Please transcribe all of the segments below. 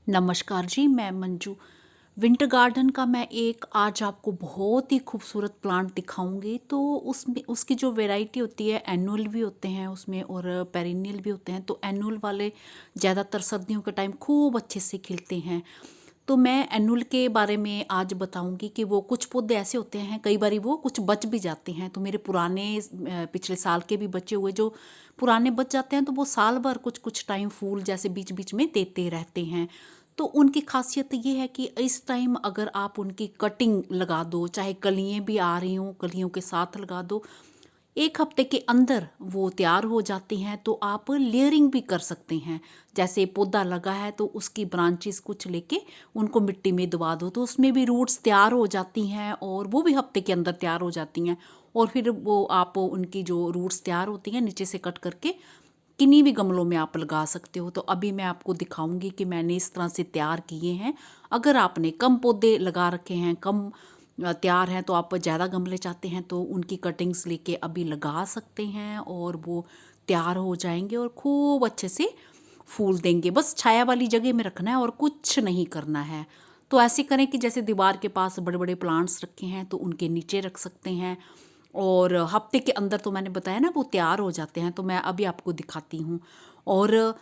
नमस्कार जी, मैं Manju. Winter garden का मैं एक आज आपको बहुत ही खूबसूरत प्लांट दिखाऊंगी। तो उसमें उसकी जो वैरायटी होती है, एनुअल भी होते हैं उसमें और पेरिनियल भी होते हैं। तो एनुअल वाले ज़्यादातर सर्दियों के टाइम खूब अच्छे से खिलते हैं। तो मैं एनुअल के बारे में आज बताऊंगी कि वो कुछ पौधे ऐसे होते हैं, कई बार वो कुछ बच भी जाते हैं। तो मेरे पुराने पिछले साल के भी बचे हुए जो पुराने बच जाते हैं, तो वो साल भर कुछ कुछ टाइम फूल जैसे बीच बीच में देते रहते हैं। तो उनकी खासियत ये है कि इस टाइम अगर आप उनकी कटिंग लगा दो, चाहे कलियाँ भी आ रही हों, कलियों के साथ लगा दो, 1 हफ्ते के अंदर वो तैयार हो जाती हैं। तो आप लेयरिंग भी कर सकते हैं। जैसे पौधा लगा है तो उसकी ब्रांचेस कुछ लेके उनको मिट्टी में दबा दो, तो उसमें भी रूट्स तैयार हो जाती हैं और वो भी हफ्ते के अंदर तैयार हो जाती हैं। और फिर वो आप उनकी जो रूट्स तैयार होती हैं नीचे से कट करके किन्हीं भी गमलों में आप लगा सकते हो। तो अभी मैं आपको दिखाऊंगी कि मैंने इस तरह से तैयार किए हैं। अगर आपने कम पौधे लगा रखे हैं, कम तैयार हैं, तो आप ज़्यादा गमले चाहते हैं तो उनकी कटिंग्स लेके अभी लगा सकते हैं और वो तैयार हो जाएंगे और खूब अच्छे से फूल देंगे। बस छाया वाली जगह में रखना है और कुछ नहीं करना है। तो ऐसे करें कि जैसे दीवार के पास बड़े बड़े प्लांट्स रखे हैं तो उनके नीचे रख सकते हैं और हफ्ते के अंदर तो मैंने बताया ना वो तैयार हो जाते हैं। तो मैं अभी आपको दिखाती हूँ। और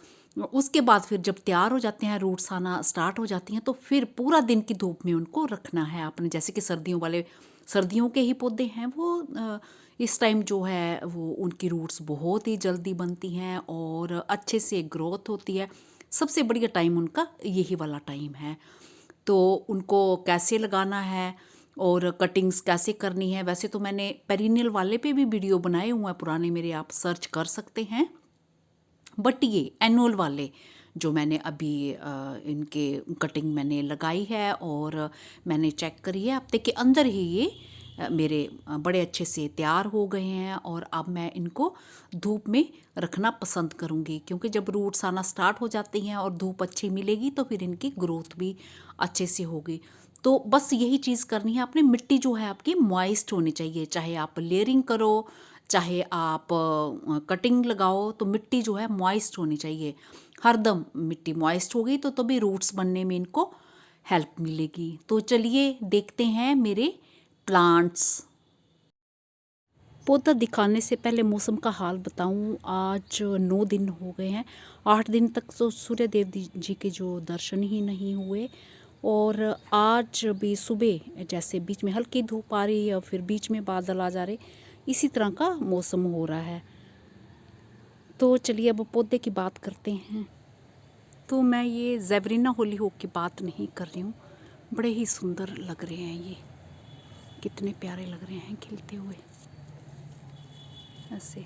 उसके बाद फिर जब तैयार हो जाते हैं, रूट्स आना स्टार्ट हो जाती हैं, तो फिर पूरा दिन की धूप में उनको रखना है आपने। जैसे कि सर्दियों के ही पौधे हैं वो, इस टाइम जो है वो उनकी रूट्स बहुत ही जल्दी बनती हैं और अच्छे से ग्रोथ होती है। सबसे बढ़िया टाइम उनका यही वाला टाइम है। तो उनको कैसे लगाना है और कटिंग्स कैसे करनी है, वैसे तो मैंने पेरिनियल वाले पे भी वीडियो बनाए हुए हैं पुराने मेरे, आप सर्च कर सकते हैं। बट ये एनुअल वाले जो मैंने अभी इनके कटिंग मैंने लगाई है और मैंने चेक करी है, हफ्ते के अंदर ही ये मेरे बड़े अच्छे से तैयार हो गए हैं। और अब मैं इनको धूप में रखना पसंद करूँगी, क्योंकि जब रूट्स आना स्टार्ट हो जाती हैं और धूप अच्छी मिलेगी तो फिर इनकी ग्रोथ भी अच्छे से होगी। तो बस यही चीज़ करनी है आपने। मिट्टी जो है आपकी मॉइस्ट होनी चाहिए, चाहे आप लेयरिंग करो चाहे आप कटिंग लगाओ, तो मिट्टी जो है मॉइस्ट होनी चाहिए। हरदम मिट्टी मॉइस्ट होगी तो तभी रूट्स बनने में इनको हेल्प मिलेगी। तो चलिए देखते हैं मेरे प्लांट्स। पौधा दिखाने से पहले मौसम का हाल बताऊं, आज 9 दिन हो गए हैं। 8 दिन तक तो सूर्य देव जी के जो दर्शन ही नहीं हुए। और आज भी सुबह जैसे बीच में हल्की धूप आ रही है और फिर बीच में बादल आ जा रहे, इसी तरह का मौसम हो रहा है। तो चलिए अब पौधे की बात करते हैं। तो मैं ये ज़ेबरीना होलीहोक की बात नहीं कर रही हूँ, बड़े ही सुंदर लग रहे हैं ये, कितने प्यारे लग रहे हैं खिलते हुए ऐसे।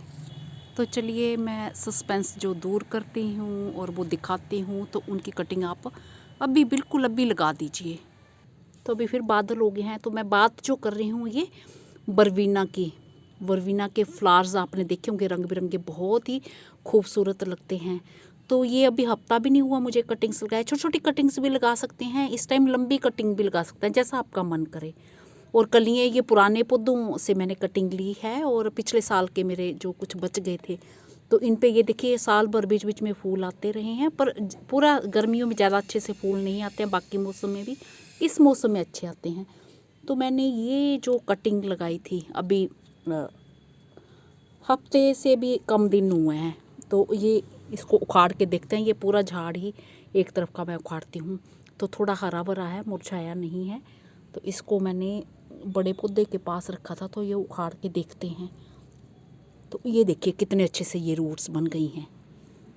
तो चलिए मैं सस्पेंस जो दूर करती हूँ और वो दिखाती हूँ। तो उनकी कटिंग आप अभी बिल्कुल अभी लगा दीजिए। तो अभी फिर बादल हो गए हैं। तो मैं बात जो कर रही हूँ ये बरवीना की, बरवीना के फ्लावर्स आपने देखे होंगे, रंग बिरंगे बहुत ही खूबसूरत लगते हैं। तो ये अभी हफ्ता भी नहीं हुआ मुझे कटिंग्स लगाए। छोटी छोटी कटिंग्स भी लगा सकते हैं इस टाइम, लंबी कटिंग भी लगा सकते हैं जैसा आपका मन करे। और कलियाँ ये पुराने पौधों से मैंने कटिंग ली है और पिछले साल के मेरे जो कुछ बच गए थे, तो इन पे ये देखिए साल भर बीच बीच में फूल आते रहे हैं। पर पूरा गर्मियों में ज़्यादा अच्छे से फूल नहीं आते हैं, बाकी मौसम में भी इस मौसम में अच्छे आते हैं। तो मैंने ये जो कटिंग लगाई थी अभी हफ्ते से भी कम दिन हुए हैं। तो ये इसको उखाड़ के देखते हैं। ये पूरा झाड़ ही एक तरफ का मैं उखाड़ती हूँ, तो थोड़ा हरा भरा है, मुरझाया नहीं है। तो इसको मैंने बड़े पौधे के पास रखा था, तो ये उखाड़ के देखते हैं। तो ये देखिए कितने अच्छे से ये रूट्स बन गई हैं,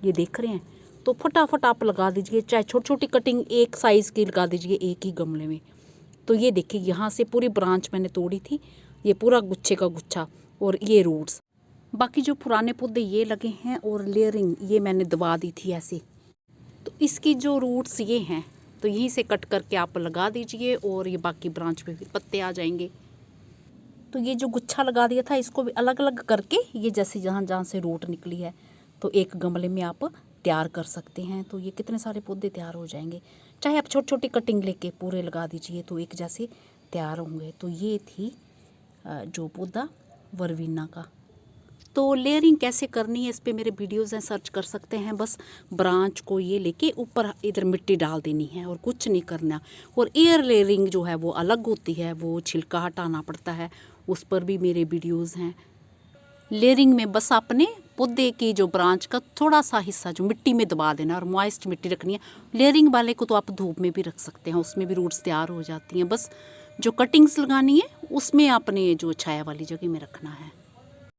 ये देख रहे हैं। तो फटाफट आप लगा दीजिए, चाहे छोटी छोटी कटिंग एक साइज़ की लगा दीजिए एक ही गमले में। तो ये देखिए यहाँ से पूरी ब्रांच मैंने तोड़ी थी, ये पूरा गुच्छे का गुच्छा और ये रूट्स। बाकी जो पुराने पौधे ये लगे हैं और लेयरिंग ये मैंने दबा दी थी ऐसे। तो इसकी जो रूट्स ये हैं, तो यहीं से कट करके आप लगा दीजिए और ये बाकी ब्रांच पे फिर पत्ते आ जाएंगे। तो ये जो गुच्छा लगा दिया था इसको भी अलग अलग करके, ये जैसे जहाँ जहाँ से रूट निकली है तो एक गमले में आप तैयार कर सकते हैं। तो ये कितने सारे पौधे तैयार हो जाएंगे। चाहे आप छोटी छोटी कटिंग लेके पूरे लगा दीजिए तो एक जैसे तैयार होंगे। तो ये थी जो पौधा वर्वीना का। तो लेयरिंग कैसे करनी है इस पे मेरे वीडियोज़ हैं, सर्च कर सकते हैं। बस ब्रांच को ये लेके ऊपर इधर मिट्टी डाल देनी है और कुछ नहीं करना। और एयर लेयरिंग जो है वो अलग होती है, वो छिलका हटाना पड़ता है, उस पर भी मेरे वीडियोज़ हैं। लेयरिंग में बस अपने पौधे की जो ब्रांच का थोड़ा सा हिस्सा जो मिट्टी में दबा देना और मॉइस्ट मिट्टी रखनी है। लेयरिंग वाले को तो आप धूप में भी रख सकते हैं, उसमें भी रूट्स तैयार हो जाती हैं। बस जो कटिंग्स लगानी है उसमें आपने जो छाया वाली जगह में रखना है।